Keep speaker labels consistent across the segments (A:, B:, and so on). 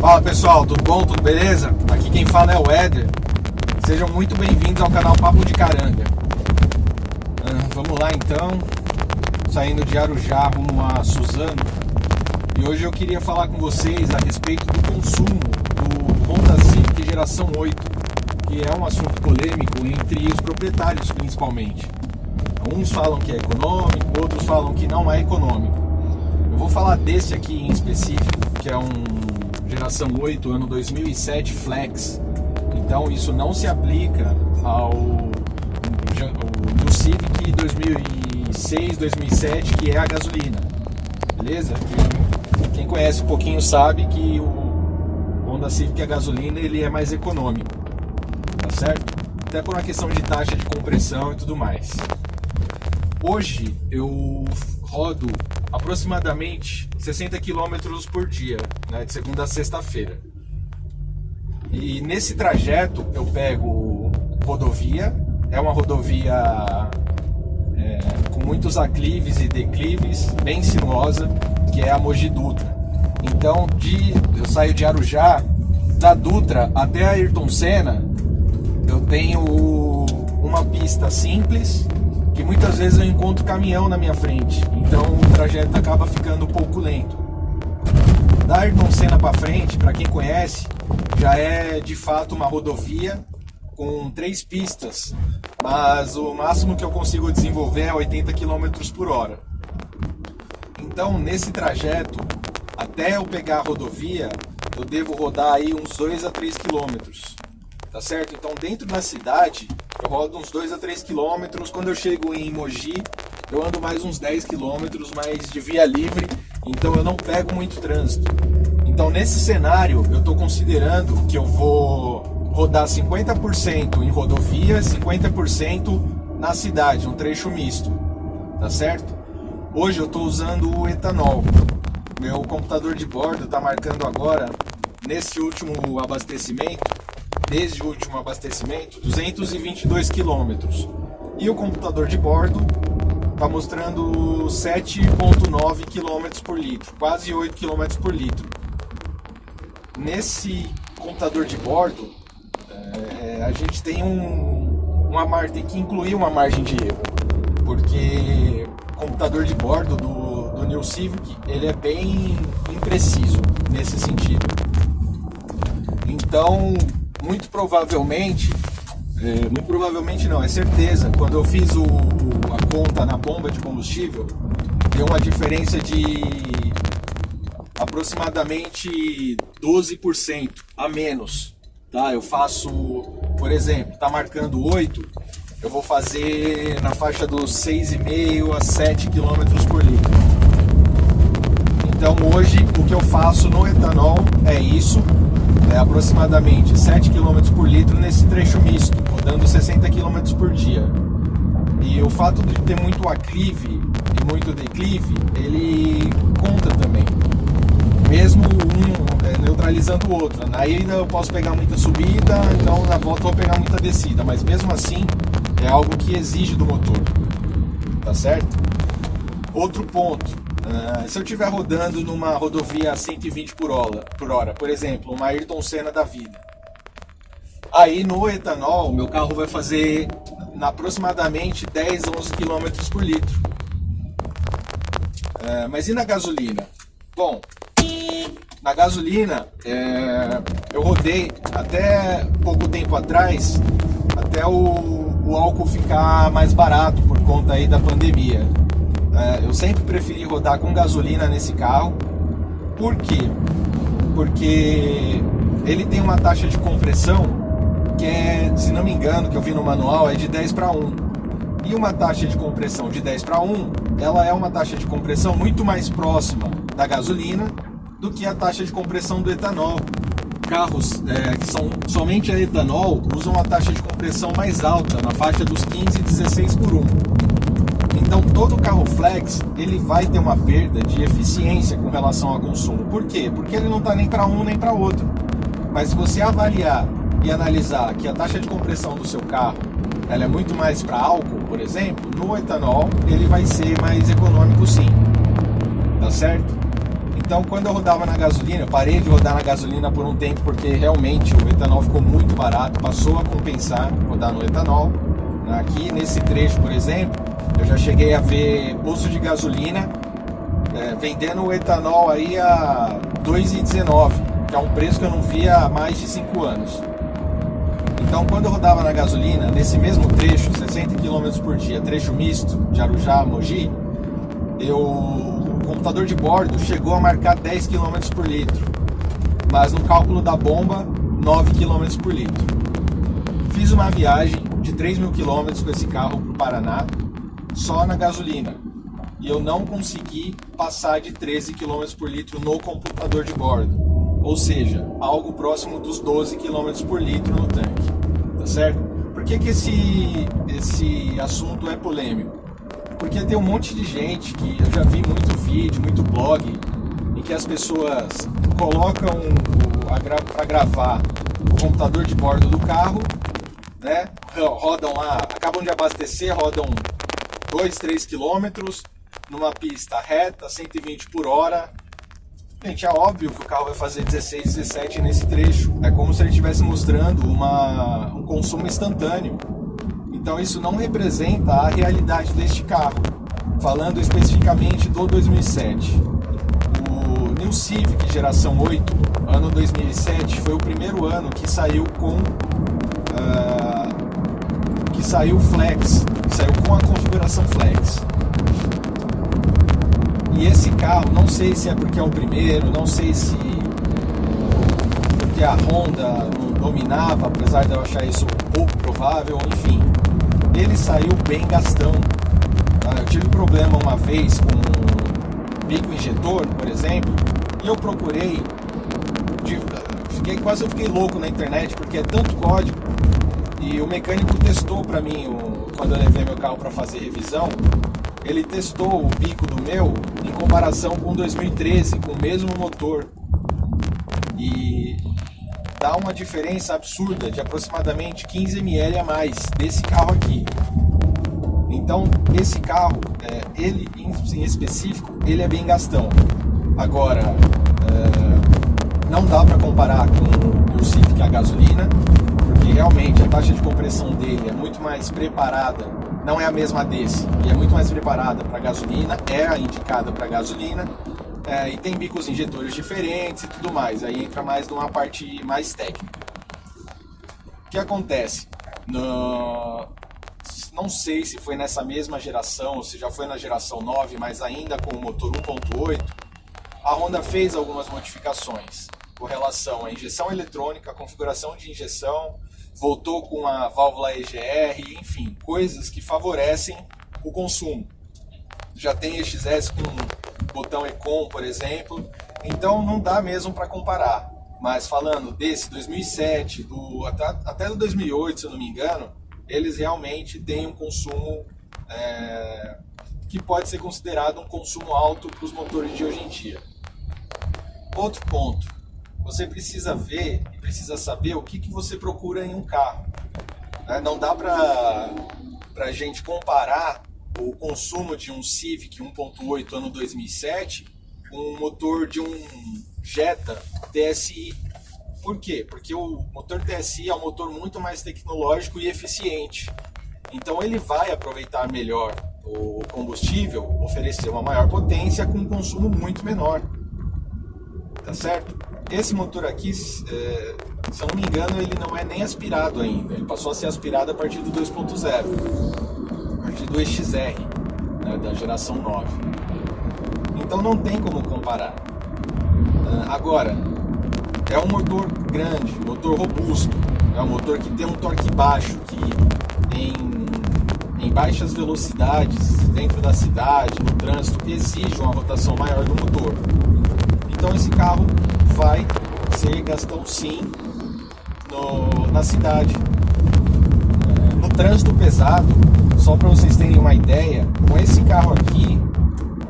A: Fala pessoal, tudo bom? Tudo beleza? Aqui quem fala é o Éder. Sejam muito bem-vindos ao canal Papo de Caranga. Vamos lá então, saindo de Arujá rumo a Suzano. E hoje eu queria falar com vocês a respeito do consumo do Honda Civic geração 8, que é um assunto polêmico entre os proprietários principalmente. Uns falam que é econômico, outros falam que não é econômico. Eu vou falar desse aqui em específico, que é um geração 8, ano 2007 Flex. Então isso não se aplica ao Civic 2006, 2007, que é a gasolina. Beleza? Quem conhece um pouquinho sabe que o Honda Civic a gasolina ele é mais econômico. Tá certo? Até por uma questão de taxa de compressão e tudo mais. Hoje eu rodo aproximadamente 60 km por dia, né, de segunda a sexta-feira. E nesse trajeto eu pego rodovia, é uma rodovia com muitos aclives e declives, bem sinuosa, que é a Mogi Dutra. Então eu saio de Arujá, da Dutra até a Ayrton Senna, eu tenho uma pista simples, que muitas vezes eu encontro caminhão na minha frente, então o trajeto acaba ficando um pouco lento. Da Ayrton Senna para frente, para quem conhece, já é de fato uma rodovia com 3 pistas, mas o máximo que eu consigo desenvolver é 80 km por hora. Então nesse trajeto, até eu pegar a rodovia, eu devo rodar aí uns 2 a 3 km, tá certo? Então dentro da cidade eu rodo uns 2 a 3 km, quando eu chego em Mogi eu ando mais uns 10 km, mas de via livre, então eu não pego muito trânsito. Então nesse cenário eu estou considerando que eu vou rodar 50% em rodovia, 50% na cidade, um trecho misto, tá certo? Hoje eu estou usando o etanol. Meu computador de bordo está marcando agora, nesse último abastecimento, desde o último abastecimento, 222 km. E o computador de bordo está mostrando 7,9 km por litro, quase 8 km por litro. Nesse computador de bordo, a gente tem tem que incluir uma margem de erro, porque o computador de bordo do New Civic ele é bem impreciso nesse sentido. Então, muito provavelmente não, é certeza, quando eu fiz a conta na bomba de combustível, deu uma diferença de aproximadamente 12% a menos, tá? Eu faço, por exemplo, tá marcando 8, eu vou fazer na faixa dos 6,5 a 7 km por litro. Então hoje o que eu faço no etanol é isso, aproximadamente 7 km por litro nesse trecho misto, rodando 60 km por dia. E o fato de ter muito aclive e muito declive, ele conta também. Mesmo um neutralizando o outro. Na ida eu posso pegar muita subida, então na volta eu vou pegar muita descida. Mas mesmo assim, é algo que exige do motor. Tá certo? Outro ponto. Se eu estiver rodando numa rodovia a 120 por hora, por exemplo, uma Ayrton Senna da vida, aí no etanol meu carro vai fazer aproximadamente 10, 11 km por litro. Mas e na gasolina? Bom, na gasolina eu rodei até pouco tempo atrás, até o álcool ficar mais barato por conta aí da pandemia. Eu sempre preferi rodar com gasolina nesse carro. Por quê? Porque ele tem uma taxa de compressão que é, se não me engano, que eu vi no manual, é de 10 para 1. E uma taxa de compressão de 10 para 1, ela é uma taxa de compressão muito mais próxima da gasolina do que a taxa de compressão do etanol. Carros que são somente a etanol usam uma taxa de compressão mais alta, na faixa dos 15 e 16 por 1. Então todo carro flex ele vai ter uma perda de eficiência com relação ao consumo. Por quê? Porque ele não está nem para um nem para outro. Mas se você avaliar e analisar que a taxa de compressão do seu carro ela é muito mais para álcool, por exemplo, no etanol ele vai ser mais econômico sim, tá certo? Então, quando eu rodava na gasolina, eu parei de rodar na gasolina por um tempo, porque realmente o etanol ficou muito barato, passou a compensar rodar no etanol. Aqui nesse trecho, por exemplo, eu já cheguei a ver posto de gasolina vendendo o etanol aí a R$ 2,19, que é um preço que eu não via há mais de 5 anos. Então, quando eu rodava na gasolina, nesse mesmo trecho, 60 km por dia, trecho misto de Arujá a Mogi, o computador de bordo chegou a marcar 10 km por litro, mas no cálculo da bomba, 9 km por litro. Fiz uma viagem de 3.000 km com esse carro para o Paraná, só na gasolina, e eu não consegui passar de 13 km por litro no computador de bordo, ou seja, algo próximo dos 12 km por litro no tanque, tá certo? Por que esse assunto é polêmico? Porque tem um monte de gente que eu já vi muito vídeo, muito blog, em que as pessoas colocam para gravar o computador de bordo do carro, né? Rodam lá, acabam de abastecer, rodam 2, 3 quilômetros numa pista reta, 120 por hora. Gente, é óbvio que o carro vai fazer 16, 17 nesse trecho. É como se ele estivesse mostrando um consumo instantâneo. Então isso não representa a realidade deste carro. Falando especificamente do 2007. O New Civic geração 8, ano 2007, foi o primeiro ano que saiu com Flex, que saiu com a configuração Flex. E esse carro, não sei se é porque é o primeiro, não sei se porque a Honda não dominava, apesar de eu achar isso pouco provável, enfim. Ele saiu bem gastão. Eu tive problema uma vez com um bico injetor, por exemplo, e eu procurei, quase eu fiquei louco na internet, porque é tanto código, e o mecânico testou para mim, quando eu levei meu carro para fazer revisão, ele testou o bico do meu em comparação com 2013, com o mesmo motor, e dá uma diferença absurda de aproximadamente 15 ml a mais desse carro aqui. Então esse carro, ele em específico, ele é bem gastão. Agora, não dá para comparar com o Civic a gasolina, porque realmente a taxa de compressão dele é muito mais preparada, não é a mesma desse, e é muito mais preparada para gasolina, é a indicada para gasolina, e tem bicos injetores diferentes e tudo mais, aí entra mais numa parte mais técnica. O que acontece? Não sei se foi nessa mesma geração, ou se já foi na geração 9, mas ainda com o motor 1.8, a Honda fez algumas modificações com relação à injeção eletrônica, configuração de injeção, voltou com a válvula EGR, enfim, coisas que favorecem o consumo. Já tem EXS com botão Econ, por exemplo, então não dá mesmo para comparar. Mas falando desse 2007, até do 2008, se eu não me engano, eles realmente têm um consumo que pode ser considerado um consumo alto para os motores de hoje em dia. Outro ponto, você precisa ver e precisa saber o que você procura em um carro. Não dá para a gente comparar o consumo de um Civic 1.8 ano 2007 com o motor de um Jetta TSI. Por quê? Porque o motor TSI é um motor muito mais tecnológico e eficiente. Então ele vai aproveitar melhor o combustível, oferecer uma maior potência com um consumo muito menor. Tá certo? Esse motor aqui, se eu não me engano, ele não é nem aspirado ainda. Ele passou a ser aspirado a partir do 2.0, a partir do EXR, né, da geração 9. Então não tem como comparar. Agora, é um motor grande, motor robusto, é um motor que tem um torque baixo, que em baixas velocidades, dentro da cidade, no trânsito, exige uma rotação maior do motor. Então esse carro vai ser gastão sim na cidade. No trânsito pesado, só para vocês terem uma ideia, com esse carro aqui,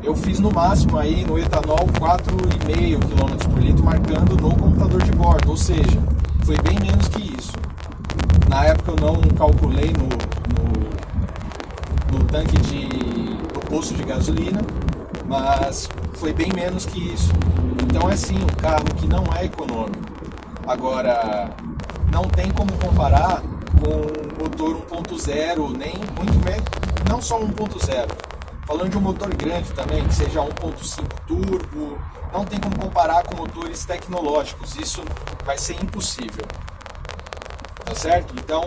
A: eu fiz no máximo aí no etanol 4,5 km por litro, marcando no computador de bordo, ou seja, foi bem menos que isso. Na época eu não calculei no tanque do posto de gasolina, mas foi bem menos que isso. Então é sim um carro que não é econômico. Agora, não tem como comparar com motor 1.0, nem muito menos, não só 1.0. Falando de um motor grande também, que seja 1.5 turbo, não tem como comparar com motores tecnológicos, isso vai ser impossível. Tá certo? Então,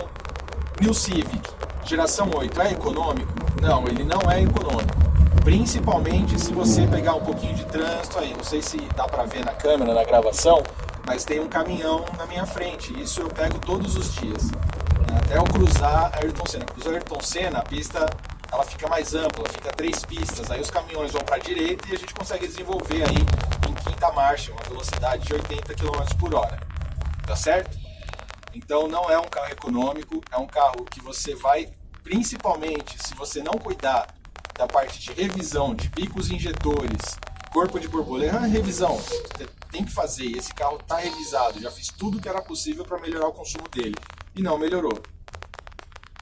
A: New Civic, geração 8, é econômico? Não, ele não é econômico. Principalmente se você pegar um pouquinho de trânsito aí, não sei se dá pra ver na câmera, na gravação, mas tem um caminhão na minha frente, isso eu pego todos os dias. Até eu cruzar a Ayrton Senna. Cruzar a Ayrton Senna, a pista ela fica mais ampla, fica 3 pistas, aí os caminhões vão para a direita e a gente consegue desenvolver aí em quinta marcha, uma velocidade de 80 km por hora, tá certo? Então não é um carro econômico, é um carro que você vai, principalmente se você não cuidar da parte de revisão de bicos injetores, corpo de borboleta, revisão, você tem que fazer, esse carro está revisado, já fiz tudo que era possível para melhorar o consumo dele, e não melhorou.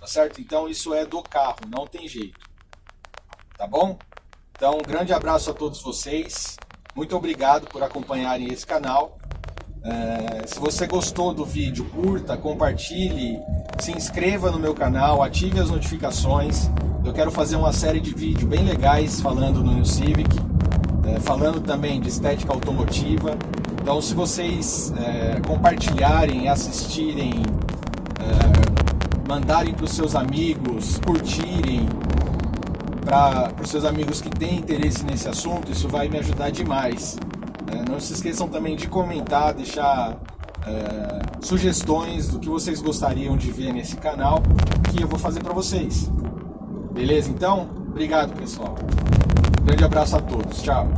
A: Tá certo? Então isso é do carro, não tem jeito. Tá bom? Então um grande abraço a todos vocês. Muito obrigado por acompanharem esse canal. Se você gostou do vídeo, curta, compartilhe, se inscreva no meu canal, ative as notificações. Eu quero fazer uma série de vídeos bem legais falando no New Civic, falando também de estética automotiva. Então se vocês compartilharem, assistirem, mandarem para os seus amigos, curtirem, para os seus amigos que têm interesse nesse assunto, isso vai me ajudar demais. Não se esqueçam também de comentar, deixar sugestões do que vocês gostariam de ver nesse canal, que eu vou fazer para vocês. Beleza? Então, obrigado pessoal. Um grande abraço a todos. Tchau.